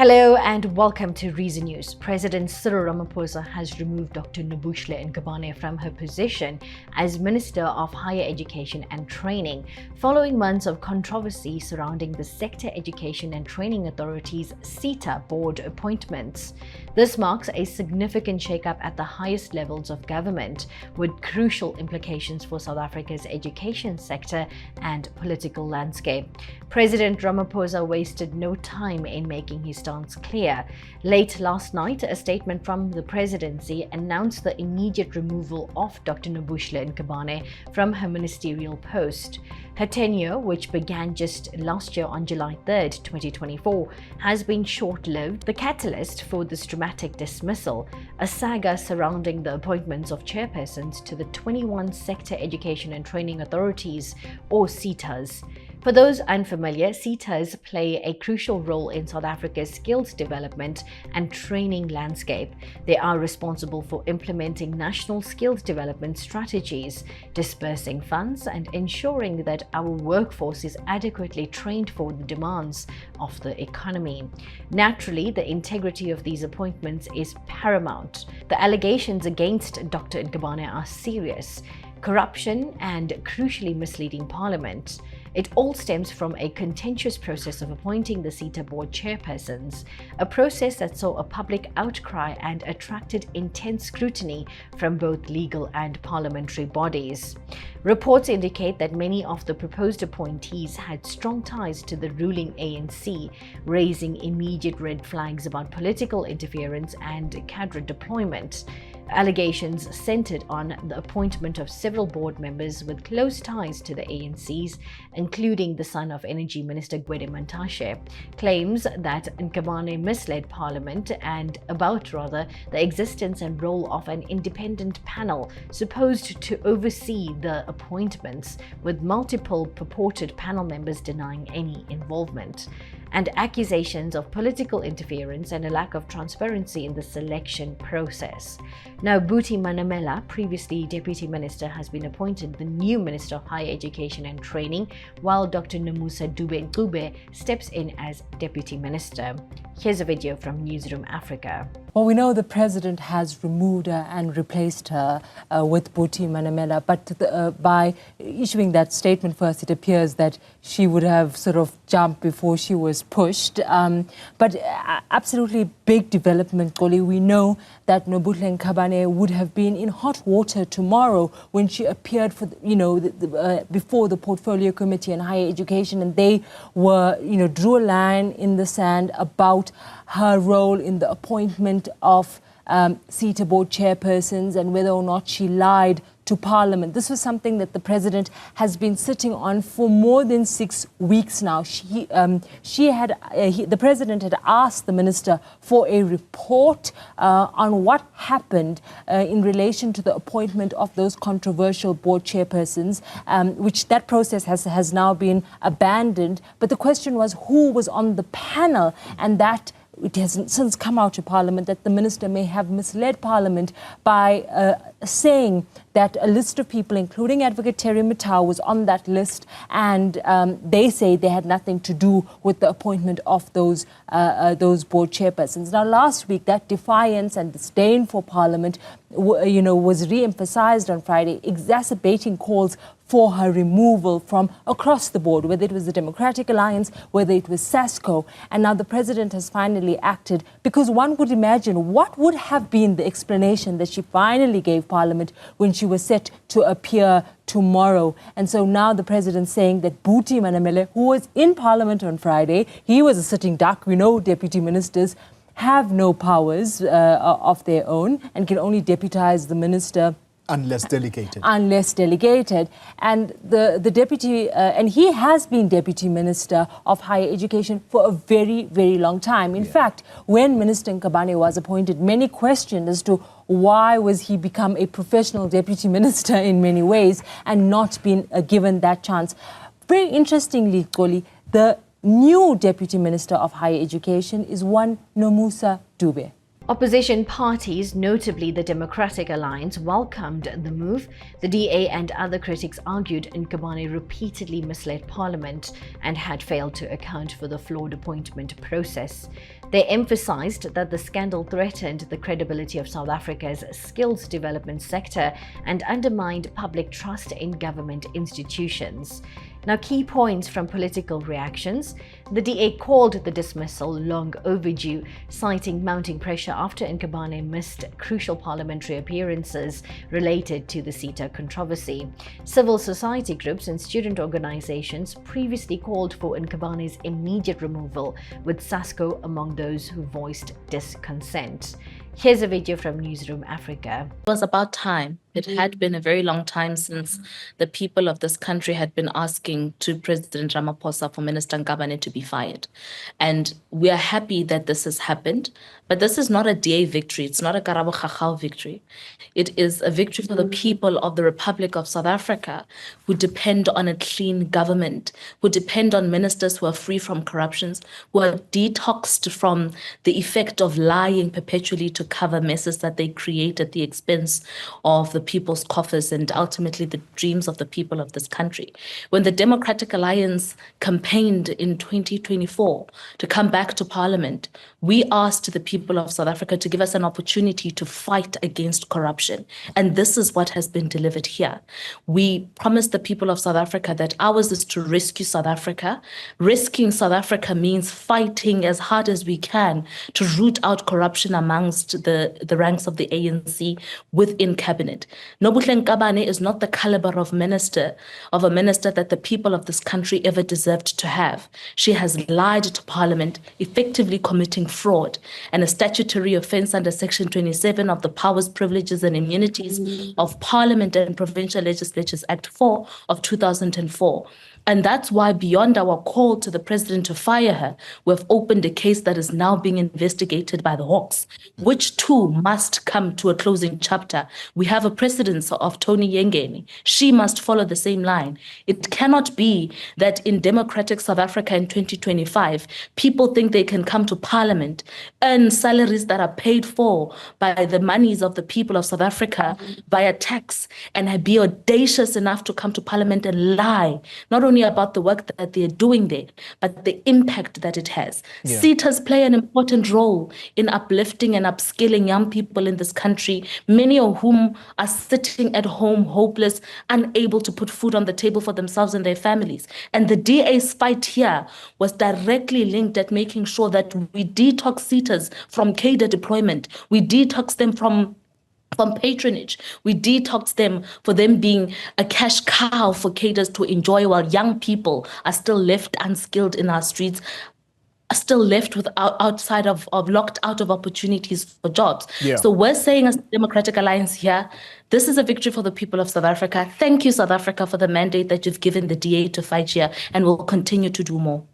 Hello and welcome to Reason News. President Cyril Ramaphosa has removed Dr. Nobuhle Nkabane from her position as Minister of Higher Education and Training, following months of controversy surrounding the Sector Education and Training Authority's SETA board appointments. This marks a significant shakeup at the highest levels of government, with crucial implications for South Africa's education sector and political landscape. President Ramaphosa wasted no time in making his stance clear. Late last night, a statement from the presidency announced the immediate removal of Dr. Nobuhle Nkabane from her ministerial post. Her tenure, which began just last year on July 3, 2024, has been short-lived. The catalyst for this dramatic dismissal, a saga surrounding the appointments of chairpersons to the 21 Sector Education and Training Authorities, or SETAs. For those unfamiliar, SETAs play a crucial role in South Africa's skills development and training landscape. They are responsible for implementing national skills development strategies, dispersing funds, and ensuring that our workforce is adequately trained for the demands of the economy. Naturally, the integrity of these appointments is paramount. The allegations against Dr. Nkabane are serious: corruption and crucially misleading Parliament. It all stems from a contentious process of appointing the SETA board chairpersons, a process that saw a public outcry and attracted intense scrutiny from both legal and parliamentary bodies. Reports indicate that many of the proposed appointees had strong ties to the ruling ANC, raising immediate red flags about political interference and cadre deployment. Allegations centered on the appointment of several board members with close ties to the ANCs, including the son of Energy Minister Gwede Mantashe. Claims that Nkabane misled Parliament and about the existence and role of an independent panel supposed to oversee the appointments, with multiple purported panel members denying any involvement, and accusations of political interference and a lack of transparency in the selection process. Now, Boetie Manamela, previously Deputy Minister, has been appointed the new Minister of Higher Education and Training, while Dr. Nobuhle Nkabane steps in as Deputy Minister. Here's a video from Newzroom Africa. Well, we know the president has removed her and replaced her with Boetie Manamela, but by issuing that statement first, it appears that she would have sort of jumped before she was pushed. But absolutely big development, Goli. We know that Nobuhle Nkabane would have been in hot water tomorrow when she appeared for, before the Portfolio Committee on Higher Education, and they were, drew a line in the sand about her role in the appointment of SETA board chairpersons and whether or not she lied to Parliament. This was something that the president has been sitting on for more than 6 weeks now. The president had asked the minister for a report on what happened in relation to the appointment of those controversial board chairpersons, which that process has now been abandoned. But the question was who was on the panel, and that it has since come out to Parliament that the minister may have misled Parliament by saying that a list of people, including Advocate Terry Matau, was on that list, and they say they had nothing to do with the appointment of those board chairpersons. Now, last week, that defiance and disdain for Parliament, was re-emphasized on Friday, exacerbating calls for her removal from across the board, whether it was the Democratic Alliance, whether it was SASCO. And now the president has finally acted, because one would imagine what would have been the explanation that she finally gave Parliament when she was set to appear tomorrow. And so now the president's saying that Boetie Manamela, who was in Parliament on Friday, he was a sitting duck. We know deputy ministers have no powers of their own and can only deputize the minister unless delegated. And the deputy, and he has been Deputy Minister of Higher Education for a very, very long time. In fact, when Minister Nkabane was appointed, many questioned as to why was he become a professional Deputy Minister in many ways and not been given that chance. Very interestingly, Goli, the new Deputy Minister of Higher Education is one Nomusa Dube. Opposition parties, notably the Democratic Alliance, welcomed the move. The DA and other critics argued Nkabane repeatedly misled Parliament and had failed to account for the flawed appointment process. They emphasized that the scandal threatened the credibility of South Africa's skills development sector and undermined public trust in government institutions. Now, key points from political reactions. The DA called the dismissal long overdue, citing mounting pressure after Nkabane missed crucial parliamentary appearances related to the SETA controversy. Civil society groups and student organizations previously called for Nkabane's immediate removal, with SASCO among those who voiced discontent. Here's a video from Newzroom Africa. It was about time. It had been a very long time since the people of this country had been asking to President Ramaphosa for Minister Nkabane to be fired. And we are happy that this has happened, but this is not a DA victory. It's not a Karabo Khachau victory. It is a victory for the people of the Republic of South Africa who depend on a clean government, who depend on ministers who are free from corruptions, who are detoxed from the effect of lying perpetually to cover messes that they create at the expense of the people's coffers and ultimately the dreams of the people of this country. When the Democratic Alliance campaigned in 2024 to come back to Parliament, we asked the people of South Africa to give us an opportunity to fight against corruption. And this is what has been delivered here. We promised the people of South Africa that ours is to rescue South Africa. Rescuing South Africa means fighting as hard as we can to root out corruption amongst the ranks of the ANC within cabinet. Nobuhle Nkabane is not the caliber of a minister that the people of this country ever deserved to have. She has lied to Parliament, effectively committing fraud, and a statutory offence under Section 27 of the Powers, Privileges and Immunities of Parliament and Provincial Legislatures Act 4 of 2004. And that's why, beyond our call to the president to fire her, we've opened a case that is now being investigated by the Hawks, which too must come to a closing chapter. We have a precedent of Tony Yengeni. She must follow the same line. It cannot be that in democratic South Africa in 2025, people think they can come to Parliament, earn salaries that are paid for by the monies of the people of South Africa via tax, and be audacious enough to come to Parliament and lie, not only about the work that they're doing there, but the impact that it has. Yeah. SETAs play an important role in uplifting and upskilling young people in this country, many of whom are sitting at home, hopeless, unable to put food on the table for themselves and their families. And the DA's fight here was directly linked at making sure that we detox SETAs from cadre deployment, we detox them from patronage. We detox them for them being a cash cow for cadres to enjoy, while young people are still left unskilled in our streets, are still left with outside of locked out of opportunities for jobs. Yeah. So we're saying as Democratic Alliance here, this is a victory for the people of South Africa. Thank you, South Africa, for the mandate that you've given the DA to fight here, and we'll continue to do more.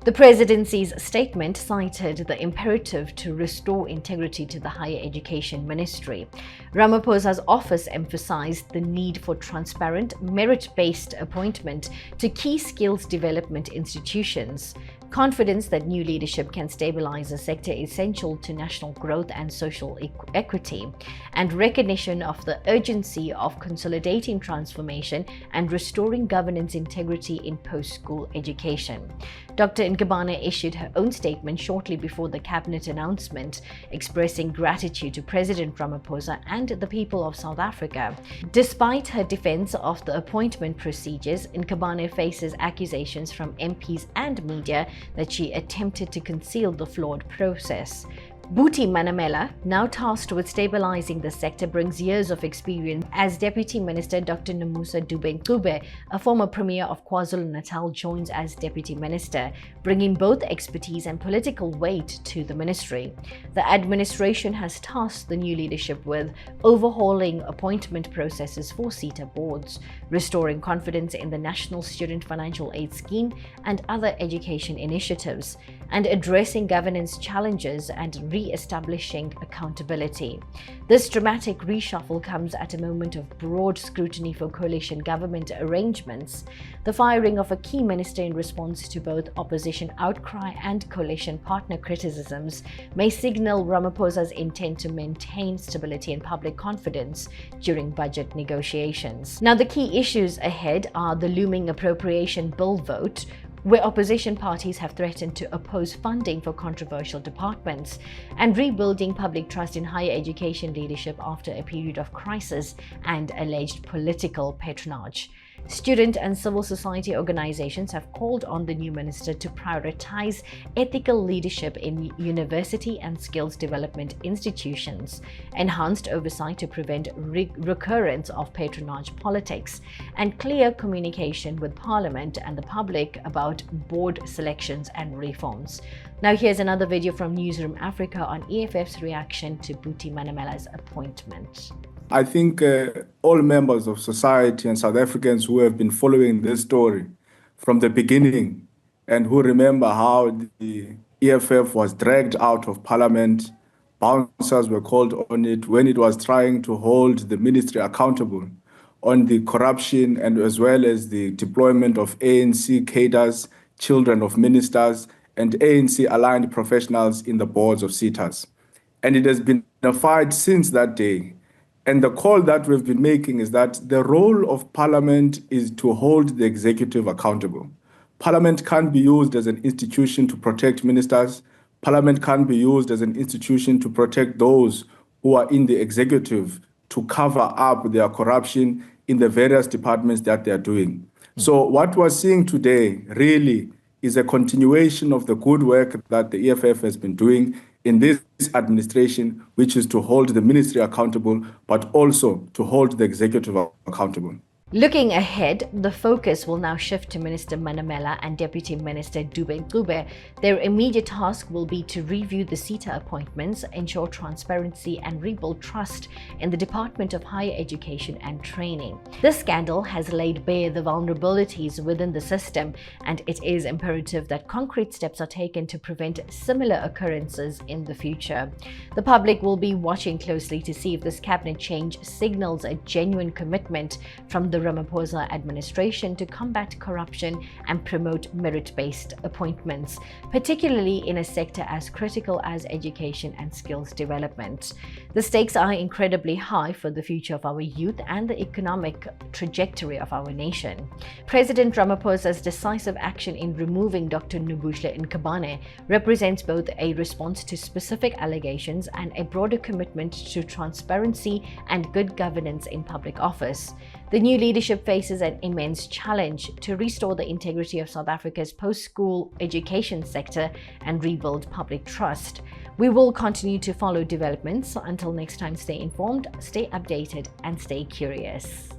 The presidency's statement cited the imperative to restore integrity to the higher education ministry. Ramaphosa's office emphasized the need for transparent, merit-based appointment to key skills development institutions. Confidence that new leadership can stabilize a sector essential to national growth and social equity, and recognition of the urgency of consolidating transformation and restoring governance integrity in post-school education. Dr. Nkabane issued her own statement shortly before the cabinet announcement, expressing gratitude to President Ramaphosa and the people of South Africa. Despite her defense of the appointment procedures, Nkabane faces accusations from MPs and media that she attempted to conceal the flawed process. Boetie Manamela, now tasked with stabilizing the sector, brings years of experience as Deputy Minister. Dr. Nobuhle Nkabane, a former Premier of KwaZulu-Natal, joins as Deputy Minister, bringing both expertise and political weight to the ministry. The administration has tasked the new leadership with overhauling appointment processes for SETA boards, restoring confidence in the National Student Financial Aid Scheme and other education initiatives, and addressing governance challenges and re-establishing accountability. This dramatic reshuffle comes at a moment of broad scrutiny for coalition government arrangements. The firing of a key minister in response to both opposition outcry and coalition partner criticisms may signal Ramaphosa's intent to maintain stability and public confidence during budget negotiations. Now, the key issues ahead are the looming appropriation bill vote, where opposition parties have threatened to oppose funding for controversial departments, and rebuilding public trust in higher education leadership after a period of crisis and alleged political patronage. Student and civil society organizations have called on the new minister to prioritize ethical leadership in university and skills development institutions, enhanced oversight to prevent recurrence of patronage politics, and clear communication with Parliament and the public about board selections and reforms. Now here's another video from Newzroom Africa on EFF's reaction to Buti Manamela's appointment. I think all members of society and South Africans who have been following this story from the beginning and who remember how the EFF was dragged out of Parliament, bouncers were called on it when it was trying to hold the ministry accountable on the corruption and as well as the deployment of ANC cadres, children of ministers, and ANC-aligned professionals in the boards of SETAs. And it has been a fight since that day. And the call that we've been making is that the role of Parliament is to hold the executive accountable. Parliament can't be used as an institution to protect ministers. Parliament can't be used as an institution to protect those who are in the executive to cover up their corruption in the various departments that they are doing. So what we're seeing today really is a continuation of the good work that the EFF has been doing in this administration, which is to hold the ministry accountable, but also to hold the executive accountable. Looking ahead, the focus will now shift to Minister Manamela and Deputy Minister Nobuhle Nkabane. Their immediate task will be to review the SETA appointments, ensure transparency, and rebuild trust in the Department of Higher Education and Training. This scandal has laid bare the vulnerabilities within the system, and it is imperative that concrete steps are taken to prevent similar occurrences in the future. The public will be watching closely to see if this cabinet change signals a genuine commitment from the Ramaphosa administration to combat corruption and promote merit-based appointments, particularly in a sector as critical as education and skills development. The stakes are incredibly high for the future of our youth and the economic trajectory of our nation. President Ramaphosa's decisive action in removing Dr. Nobuhle Nkabane represents both a response to specific allegations and a broader commitment to transparency and good governance in public office. The new leadership faces an immense challenge to restore the integrity of South Africa's post-school education sector and rebuild public trust. We will continue to follow developments. Until next time, stay informed, stay updated, and stay curious.